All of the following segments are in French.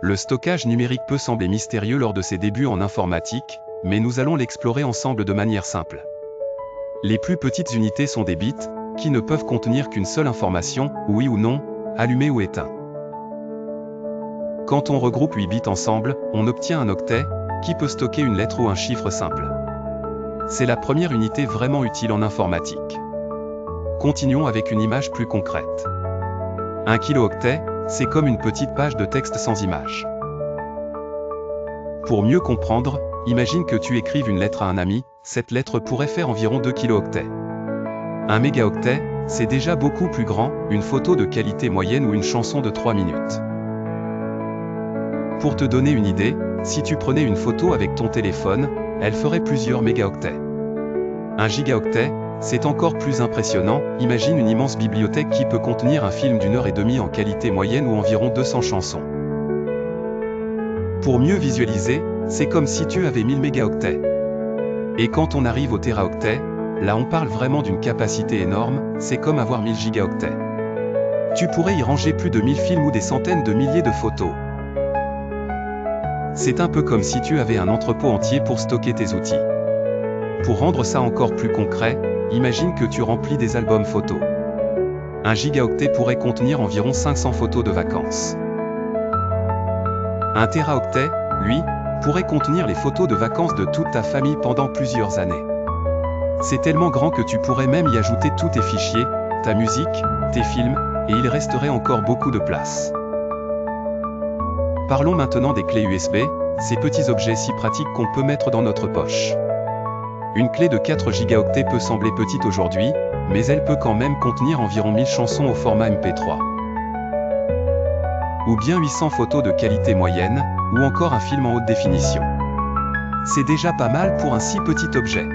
Le stockage numérique peut sembler mystérieux lors de ses débuts en informatique, mais nous allons l'explorer ensemble de manière simple. Les plus petites unités sont des bits, qui ne peuvent contenir qu'une seule information, oui ou non, allumé ou éteint. Quand on regroupe 8 bits ensemble, on obtient un octet, qui peut stocker une lettre ou un chiffre simple. C'est la première unité vraiment utile en informatique. Continuons avec une image plus concrète. Un kilooctet, c'est comme une petite page de texte sans image. Pour mieux comprendre, imagine que tu écrives une lettre à un ami, cette lettre pourrait faire environ 2 kilooctets. Un mégaoctet, c'est déjà beaucoup plus grand, une photo de qualité moyenne ou une chanson de 3 minutes. Pour te donner une idée, si tu prenais une photo avec ton téléphone, elle ferait plusieurs mégaoctets. Un gigaoctet, c'est encore plus impressionnant, imagine une immense bibliothèque qui peut contenir un film d'1h30 en qualité moyenne ou environ 200 chansons. Pour mieux visualiser, c'est comme si tu avais 1000 mégaoctets. Et quand on arrive au téraoctet, là on parle vraiment d'une capacité énorme, c'est comme avoir 1000 gigaoctets. Tu pourrais y ranger plus de 1000 films ou des centaines de milliers de photos. C'est un peu comme si tu avais un entrepôt entier pour stocker tes outils. Pour rendre ça encore plus concret, imagine que tu remplis des albums photos. Un gigaoctet pourrait contenir environ 500 photos de vacances. Un téraoctet, lui, pourrait contenir les photos de vacances de toute ta famille pendant plusieurs années. C'est tellement grand que tu pourrais même y ajouter tous tes fichiers, ta musique, tes films, et il resterait encore beaucoup de place. Parlons maintenant des clés USB, ces petits objets si pratiques qu'on peut mettre dans notre poche. Une clé de 4 gigaoctets peut sembler petite aujourd'hui, mais elle peut quand même contenir environ 1000 chansons au format MP3. Ou bien 800 photos de qualité moyenne, ou encore un film en haute définition. C'est déjà pas mal pour un si petit objet.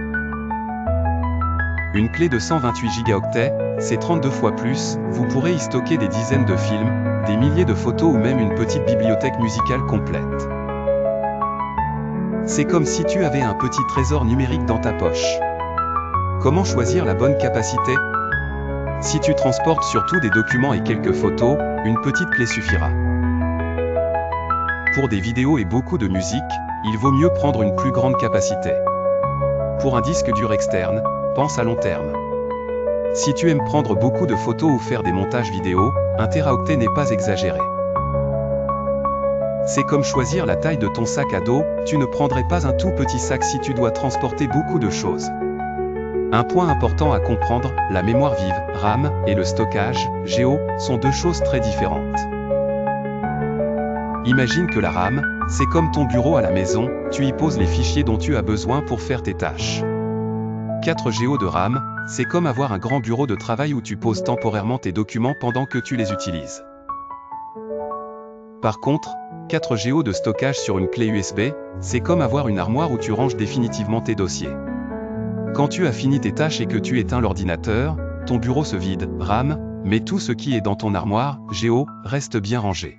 Une clé de 128 gigaoctets, c'est 32 fois plus, vous pourrez y stocker des dizaines de films, des milliers de photos ou même une petite bibliothèque musicale complète. C'est comme si tu avais un petit trésor numérique dans ta poche. Comment choisir la bonne capacité? Si tu transportes surtout des documents et quelques photos, une petite clé suffira. Pour des vidéos et beaucoup de musique, il vaut mieux prendre une plus grande capacité. Pour un disque dur externe, pense à long terme. Si tu aimes prendre beaucoup de photos ou faire des montages vidéo, un téraoctet n'est pas exagéré. C'est comme choisir la taille de ton sac à dos, tu ne prendrais pas un tout petit sac si tu dois transporter beaucoup de choses. Un point important à comprendre, la mémoire vive, RAM, et le stockage, GEO, sont deux choses très différentes. Imagine que la RAM, c'est comme ton bureau à la maison, tu y poses les fichiers dont tu as besoin pour faire tes tâches. 4 Go de RAM, c'est comme avoir un grand bureau de travail où tu poses temporairement tes documents pendant que tu les utilises. Par contre, 4 Go de stockage sur une clé USB, c'est comme avoir une armoire où tu ranges définitivement tes dossiers. Quand tu as fini tes tâches et que tu éteins l'ordinateur, ton bureau se vide, RAM, mais tout ce qui est dans ton armoire, Go, reste bien rangé.